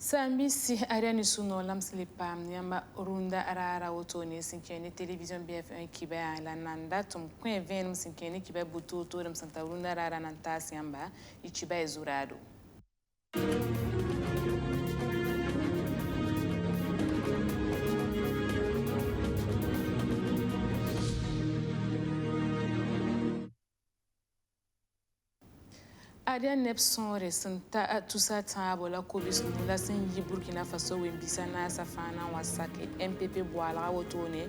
Sambisi ariani suno lamsli pam nyamba runda arara wotoni sinkeni television BF1 kiba la nanda tum kwen ven sinkeni kiba butu to dum santa runda arara nantas yamba ichiba ezurado. Adia nepsonre santa tusa tabo la kobis la sin yi Burkina Faso wembisa na safana wasake MPP boala wotone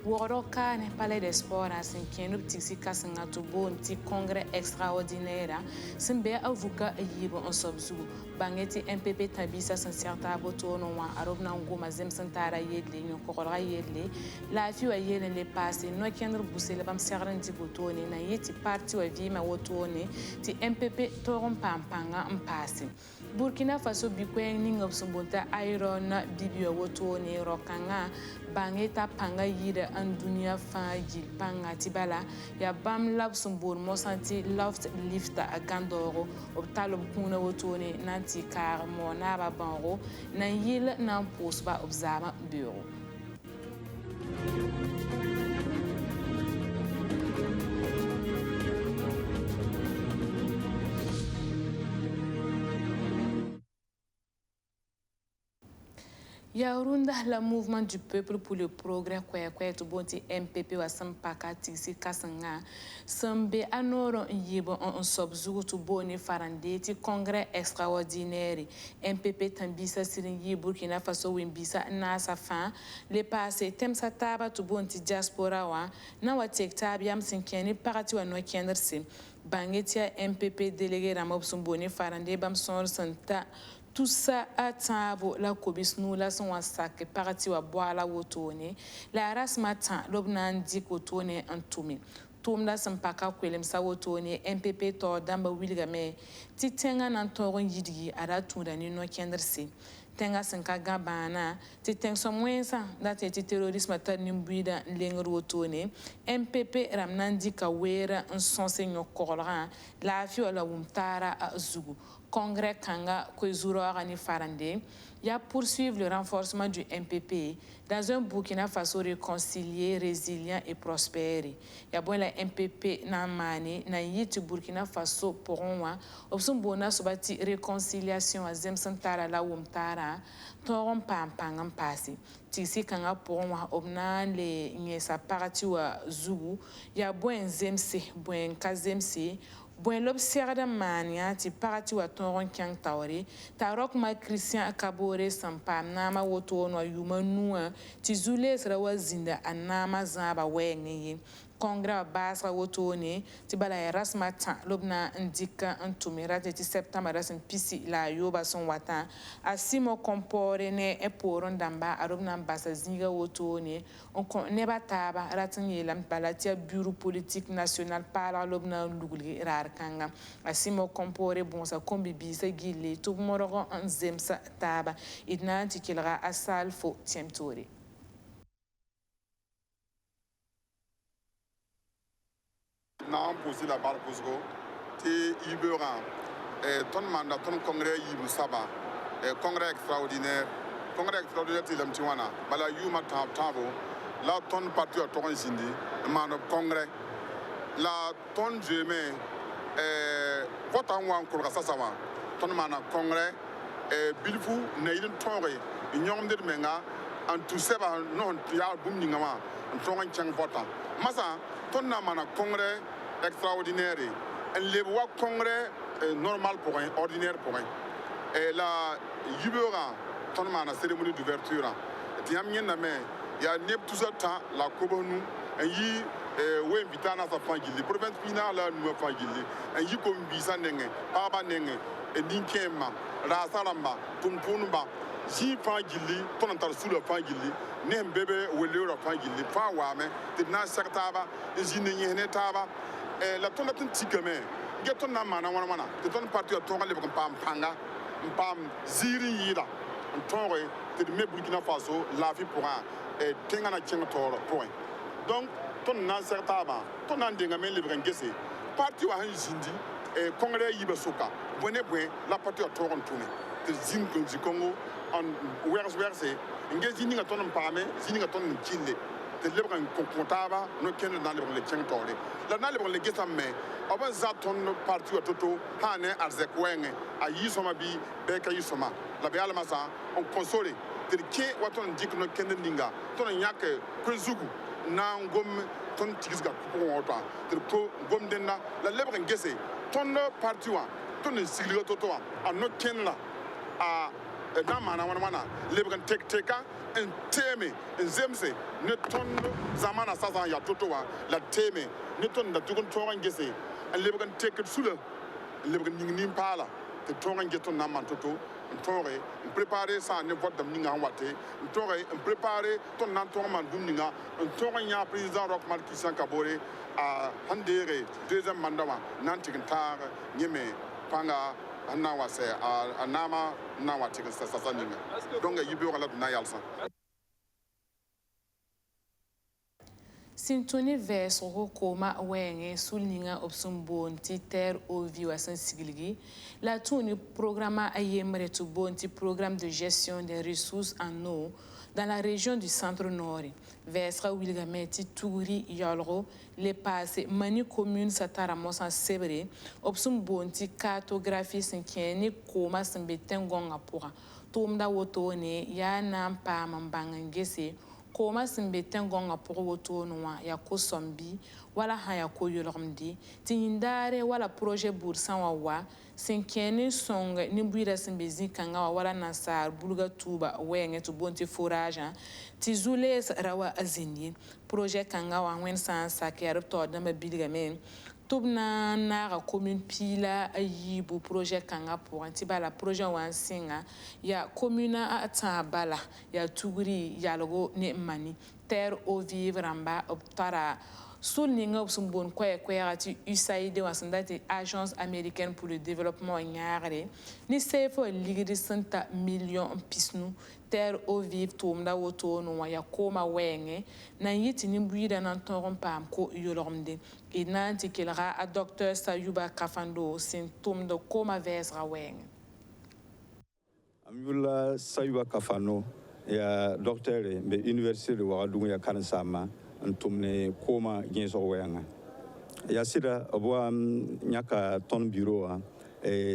woroka ne palais des sports asin kenub tiksi kasanga to bonti congrès extraordinaire simbe avuka yibo on sobzu bangeti MPP tabisa sancerta botono wa arobna ngoma zem santara yedle nyo kokora yedle la fi wa yele le passé no kendr busele bam serran di botone na yeti parti wa vima wotone ti MPP toron pampanga mpasi Burkina Faso bikwen ningop sumbunta iron bibio wotone rokanga bangeta panga yida an dunia fa gil panga tibala ya bam lab sumbur mosanti loft lifta agandoro optalo kuna wotone nanti kar mo na ba banro na yil na posba obzama bureau. Yaourunda, le mouvement du peuple pour le progrès, quoi, tout bon, MPP wa sampaka tiksi kasanga, sambe anoro yibo on sobzu tout bon farande ti congrès extraordinaire, MPP tambisa siringi Burkina Faso wimbisa na sa fin, le passé tem sa taba tout bon ti diaspora wa, na wa tek tabiam sinkeni parati wa no kendersi, bangetia MPP délégué ramob sumboni farande bam son santa. Tout ça à tabo la kobis nous la son wasak parati wa boala wotone la ras matin lobnan dik wotone antumi tum la sampaka kwelem sa wotone MPP to damba wilgame ti tenga nan toron yidigi ara tunda ni no kendersi tenga sanka gabana ti teng so mwensa date ti terrorisme ta nimbuida lengr wotone MPP ramnan dika wera un sonse nyokolra la fi wala wumtara zugu Congrès Kanga Kwezuro Arani Farande, il a poursuivre le renforcement du MPP dans un Burkina Faso réconcilié, résilient et prospère. Il y a bon la MPP Namani, na yiti Burkina Faso pourront obsum bona sobati réconciliation à Zem Santara la Wumtara, toron pampangam passi. Tisi Kanga pourront obnan les nyesa parati wa Zugu, il y a bon Zemse, bon Kazemse, Bon l'observe mania ti parati wa toron kyang tawre tarok ma Christian akabore sampa nama woto no yuma nuwa ti zule sra wa zinda anama zaba wengi congrès basra woto ne ti bala rasma tan lobna indika antumira ti septembre rasin pisi la yoba son watan asimo compore ne e poron damba arobna basa zinga woto ne on ne bataba ratin yelam balatia bureau politique national para lobna lugulgi rar kanga asimo compore bonsa kombi bisa gille tout morogo en zemsa taba idna ti kilra asal fo tiemtori. Non, pousser la barre pour ce qui est ton mandat, ton congrès, il saba, congrès extraordinaire, c'est l'amtiwana, bala yuma tabo, la ton parti à ton zindi, man congrès, la ton jeme, votre en encore ça va, ton man congrès, bilfou, naïden tonre, union de menga, en tout ça, non, tu as boum n'ingama, en ton chang votant. Massa, ton man congrès, extraordinaire et les voix congrès normal pour un ordinaire pour un et la yubera ton man cérémonie d'ouverture tiamien na mais il y a neb tout ça temps la kobonu et yi we invitana sa fangili province pina la nous fangili et yi ko mbisa nenge baba nenge et dinkema la salamba tumpunba ji fangili ton tar sous le fangili nem bébé wele ro fangili fa wa me de na sakataba ji ne yene taba la tonne de tigame, get ton namana, the ton party of Tonga Live Pam Panga, Pam Ziri Yida, and Tongue, the Burkina Faso, Lafi Pura, a Tengana Chengator point. Donc, ton Nasser Taba, ton Andinga Live and Gessi, party wa Zindi, congrès yibe soka bone bwe la parti a toron tuni te zin kongo en werse nge zini nga ton pame zini nga ton chille te lebran kontaba no ken na lebran le chen tole la na lebran le gesa me oba za ton parti a toto hane arzek wenge a yisoma bi be ka yisoma la be alma sa on console te ke waton dik no ken ninga ton nyake kwezugu na ngom ton tigisga ko wota te ko gom denna la lebran gese ton parti wa ton sigli toto wa no ken la a na mana wana lebran teka en teme en zemse ne ton zamana sasa ya toto wa la teme ne ton da tukun toran gese en lebran tek sula lebran ningni pala te toran geton na man toto tore préparer ça ne vote dam ninga wate tore préparer ton nan ton man dum ninga tore nya président Rockman Christian Kabore a handere deuxième mandat nan tikin tar nyeme panga anna wase a nama na wate sa ninga donc yibe wala na yalsa Sintoni vers Rokoma Wenge souligna obsumbon ti terre au viwasan sigilgi la tourne programme ayemre to bonti programme de gestion des ressources en eau dans la région du centre-nord vers Wilgameti Touri Yolro les passé mani commune satara mosan sebre obsumbon ti cartographie sinkeni koma sembetengonga pora tomda wotone ya nampa mambangengese koma simbe tengonga pour woto noa ya ko sombi wala ha ya ko yolomdi tindare wala projet boursan wa sinkene song ni buira simbe zikanga wala nasar bulga tuba wenge to bonti forage ti zules rawa azini projet kanga wa wen san sakere to da mabilga men tubna na commune pila ayibu projet kanga pour antibala projet wansinga ya commune a tabala ya tuguri ya logo ne mani terre au vivre ramba optara souligna sumbon kwati USAID wasandati agence américaine pour le développement nyare ni sefo ligidi santa million pisnu terre au vivre tomda woto no ya koma wenge na yiti ni buida nan toron pam ko yolomde et nanti kelra a docteur Sayuba Kafando symptôme de koma vesra wenge Amula Sayuba Kafano ya docteur be université de Ouagadougou ya Kansama antumne koma genso wenge ya sida abwa nyaka ton bureau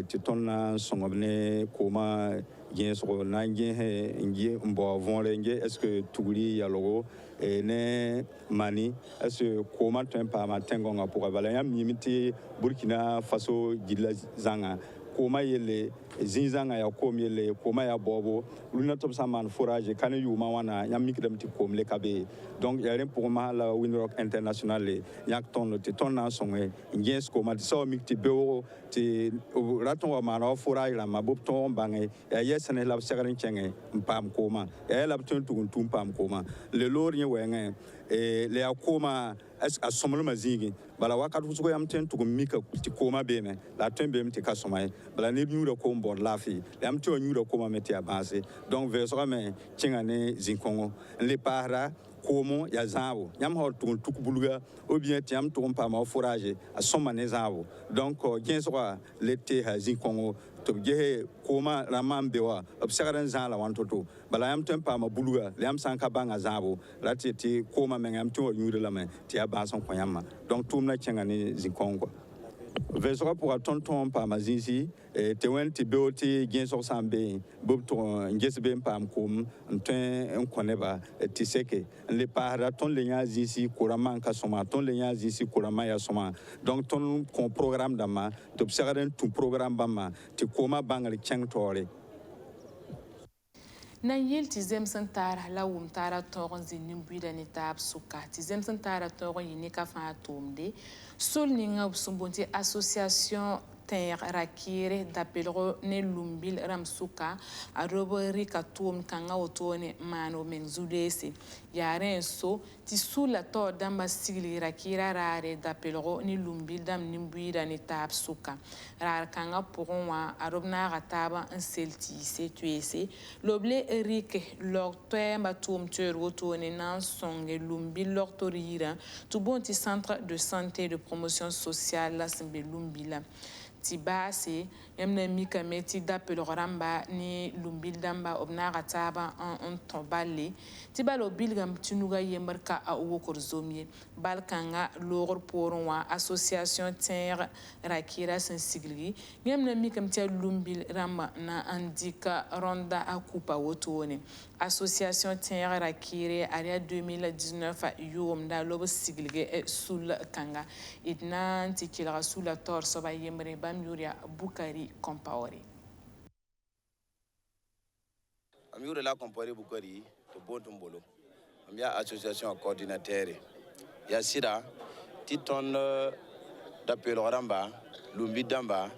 ti tonna songobne koma genso nange he ngi mbo vonlenge est-ce que tuguri ya logo ne mani est-ce que koma tempa ma tengonga pour bala yam nimiti Burkina Faso gilla zanga koma yele zinzanga ya kom yele koma ya bobo luna top saman forage kan yuma wana yam mikdam ti kom le kabe donc ya ren pour ma la Winrock international yak ton te ton na songe nges koma so mikti bewo ti raton wa mana forage la mabob ton bange ya yesane la sagarin chenge pam koma ya la tun tum pam koma le lorien wenge le akoma a somlo mazigi bala wakatu suko yam ten tugo mika ti koma beme la tembe mti kasomay bala ne nyura ko mbor lafi yam to nyura ko ma meti abase donc versera me chingane zinkongo le para komo ya zawo yam hor tugo tukbulga ou bien tiam to pa ma forage a somane zawo donc genswa le te ha zinkongo to gehe koma ramam bewa obsagaran zala wantoto bala yam tempa ma buluga yam sanka banga zabo lati ti koma men yam to nyure la men ti abason ko yamma donc tumna chengani zinkongo vesora pour tonton pa mazinsi te wen ti beoti genso sambe bob to ngesbe pam kom nten koneba ti seke le para ton le nyazi si kurama ka soma ton le nyazi si kurama ya soma donc ton kon programme dama to observer tout programme bama ti koma bangal cheng tore na yel ti zem santara la wum tara toron zinin buida ni tab suka ti zem santara toron yini ka fa tomde sol ni nga sumbonti association tẽeg rakɩɩre dapelgo ne lumbil rãmb sʋka a rob rɩka tʋʋm kãngã wotone maan o meng zu-leese yaa rẽ n so tɩ sʋla taoor dãmbã sigli rakɩɩrã raare dapelgo ne lumbil dãmb nin-buiidã ne taab sʋka raar kãngã pʋgẽ wã a rob naaga taabã n sel tɩɩse toeese loble rɩke log toɛɛmbã tʋʋm toeer wotone na n sõnge lumbil log tor yirã tɩ boon tɩ centre de santé de promotion sociale la sẽn be lumbila tɩ baase yãmb na mikame tɩ dapelg rãmba ne lumbil dãmba b naaga taabã n tõ balle tɩ bala b bilgame tɩ nuga yembr ka a wokr zom ye bal kãngã loogr poorẽ wã association tẽeg rakɩɩrã sẽn siglgi yãmb na mikame tɩ a lumbil rãmba na n dɩka rõnda a kupa wotone association tẽeg rakɩɩre a yaa 2019 yoomda lob siglge sʋl kãnga d na n tɩ kelga sʋla taoor soaba yembre bãmb yʋʋr yaa Bukari Compaoré. Am yʋʋr la Compaoré Bukari tɩ boon tɩ n bolo am yaa association coordinateur yaa sɩda tɩ tõnd dapelg rãmba lumbi dãmba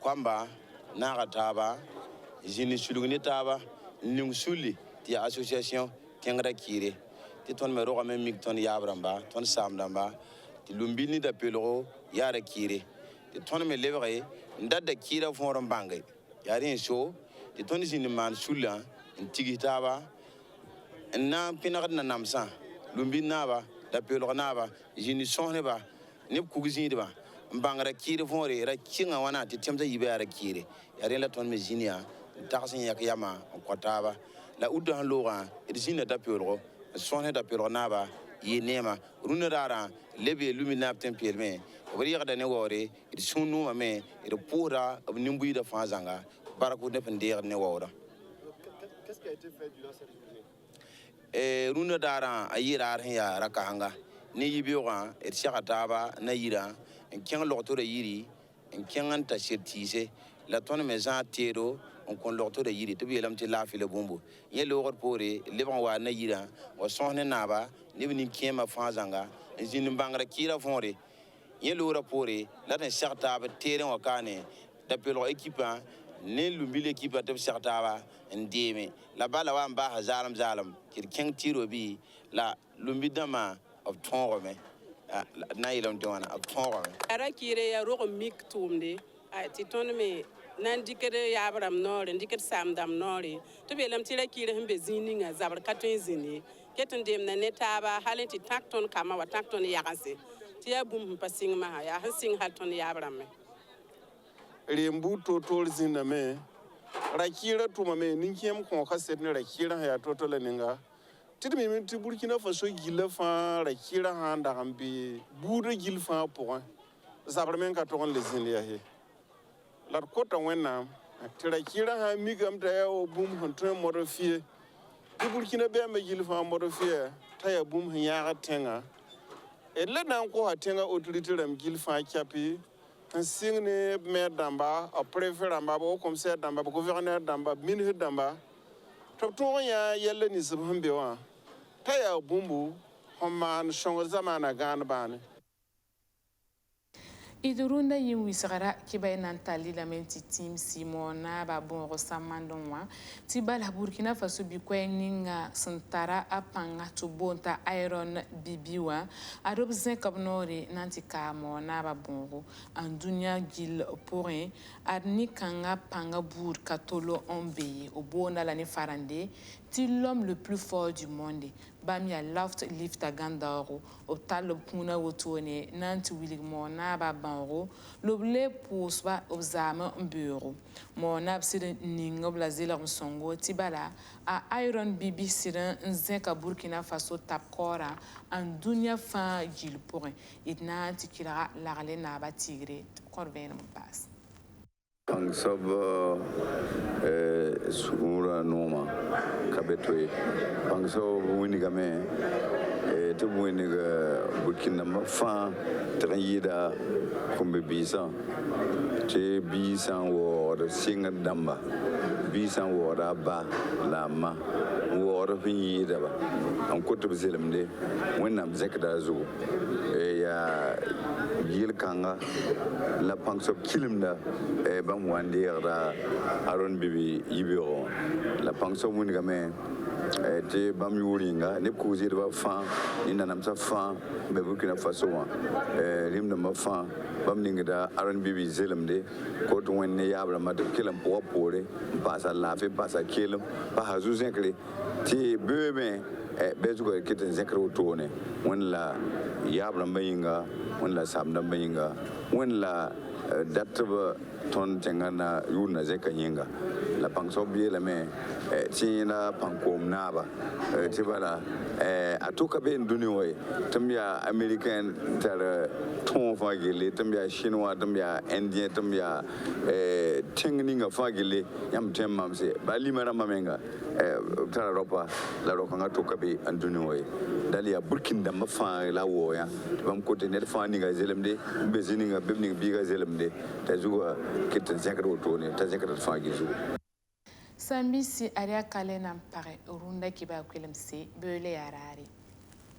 koamba naaga taaba zĩni sulg ne taaba n ning sũlli tɩ yaa association kẽngda kɩɩre tɩ tõnd me rogame n mik tõnd yaab rãmba tõnd saam dãmba tɩ lumbil ne dapelgo yaara kɩɩre tɩ tõnd me lebge n dadda kɩɩrã võor n bãnge yaa rẽ so tɩ tõnd zĩnd n maan sũllã n tigs taaba n na n pẽnegd na namsã lumbil naaba dapelg naaba zĩni sõsneba neb kug zĩidba n bãngra kɩɩr võore ra kɩngã wãna tɩ tẽmsã yiba yaa ra kɩɩre yaa rẽ la tõnd me zĩn yaa n tags n yãk yama n kõ taaba la udã sẽn loogã d zĩnã dapelgo n sõsne dapelg naaba yɩ neema rũnã raarã leb yee lumbil naab tẽn peelme b rɩgda ne waoore d sũur nuumame d pʋʋsda b nin-buiidã fãa zãnga bark neb n deegd ne waoorã rũnã daarã a yɩ raar sẽn yaa ra-kasẽnga ne yi-beoogã d sɛga taaba na yirã n kẽng log-torã yiri n kẽng n ta sel tɩɩse la tõnd me zãag teedo n kõn log-torã yiri tɩ b yeelame tɩ laafɩ la bũmbu yẽ loogd poore lebg n waa na yirã wa sõs ne naaba neb nin-kẽemã fãa zãnga n zĩnd n bãngra kɩɩrã võore yẽ loogrã poore la tɩ n sɛg taab teer n wa kaane dapelg ekipã ne lumbil ekipã tɩ b sɛg taaba n deeme la bala wa n baasa zaalem tɩ d kẽng tɩɩro bɩ la lumbil dãmbã b tõogame na n yeelame tɩ wãna b tõogame ara kɩɩre yaa rog n mik tʋʋmde tɩ tõnd me na n dɩkd yaab rãmb noore n dɩkd saam dãmb noore tɩ b yeelame tɩ ra kɩɩre sẽn be zĩig ninga zabr ka tõe n zĩnd ye ket n deemda ne taaba hal tɩ tãk tõnd kama wa tãk tõnd yagense tɩ yaa bũmb sẽn pa sɩng masã yaa sẽn sɩng hal tõnd yaab rãmbe rembu totor zĩndame ra-kɩɩrã tʋmame nin-kẽem kõ kaset ne ra-kɩɩrã sẽn yaa to-to la ninga tɩ d meme tɩ Burkina Faso gilla fãa ra-kɩɩrã sã n dag n be buudã gill fãa pʋgẽ zabr me n ka tog n le zĩnd yaa la d kota Wẽnnaam tɩ ra-kɩɩrã sã n mikame t'a yaa wa bũmb sẽn tõe n modg fɩɛ tɩ Burkina bɛɛmã gill fãa modg fɩɛ t'a yaa bũmb sẽn yãagd tẽngã d la na n kosa tẽngã autorité rãmb gill fãa kɛpɩ n sɩng ne b maire dãmba b préfet rãmba b commissaire dãmba b gouverneur dãmba b ministre dãmba tɩ b tõog n yã yɛlla ninsb sẽn be wã t'a yaa bũmbu sẽn maan sõngd zamaana gãand bãane d rũndã yɩ wɩsgra kɩba y na n tall lame tɩ tĩim sɩmo naaba bõogo sãn-mand n wã tɩ bala Burkina Faso bi-koɛɛg ninga sẽn tara a pãnga tɩ boon t'a Iron Bibi wã a rob zẽk b noore na n tɩ kaamo naaba bõogo n dũniyã gill pʋgẽ ad nin-kãngã pãnga buud ka tolo n be ye b boonda la ne farande tɩ l'homme le plus fort du monde bãmb yaa Loft Lifta gãndaoogo b tall b kũunã wotone na n tɩ wilg moo naaba bãoogo la b le pʋʋsba b zaame n beoogo moo naab sɩd n ning b la zelg n sõngo tɩ bala a Iron Bibi sɩd n zẽka Burkina Faso tab kaoorã n dũniyã fãa gill pʋgẽ d na n tɩ kɩlga lagle naaba tigre tɩ b kõr vẽenem n paas Pang sob sũurã noomã ka be toe pãng sob wĩnigame tɩ b wĩnig Burkina fãa tɩg n yɩɩda kũmbe-biisã tɩ biisã n waoogd sɩngd dãmba biisã n waoogda a ba la a ma n waoogd sẽn yɩɩdaba n kʋ tɩ b zelemde Wẽnnaam zẽkda a zugu yaa yil kanga la pangso kilimda bam wande ra aron bibi yibiro la pangso mun game te bam yuringa ne ko zir ba fa ina nam sa fa be Burkina Faso wa rim na fa bam ninga aron bibi zelemde ko to wonne yabra ma de kilam po pore pasa lafi pasa kilim pa hazu zenkre ti bebe bezugo kitten zekro tone wonla yabra mayinga wonla samna mayinga wonla datba ton tengana yuna zekanyinga la pangso bie la me tina pankom naba tibala atuka be nduniwe tambia american tar ton fagile tambia chinois tambia indien tambia tengninga fagile yam temmamse bali mara mamenga tara ropa la rokanga tuka be nduniwe dalia burkinda mafa la woya bam kote net fani ga zelemde bezininga bebning biga zelemde tazuga kitten zekro tone tazekra fagizu Sambisi aria kalena pare urunda kiba kwelemse bele yarari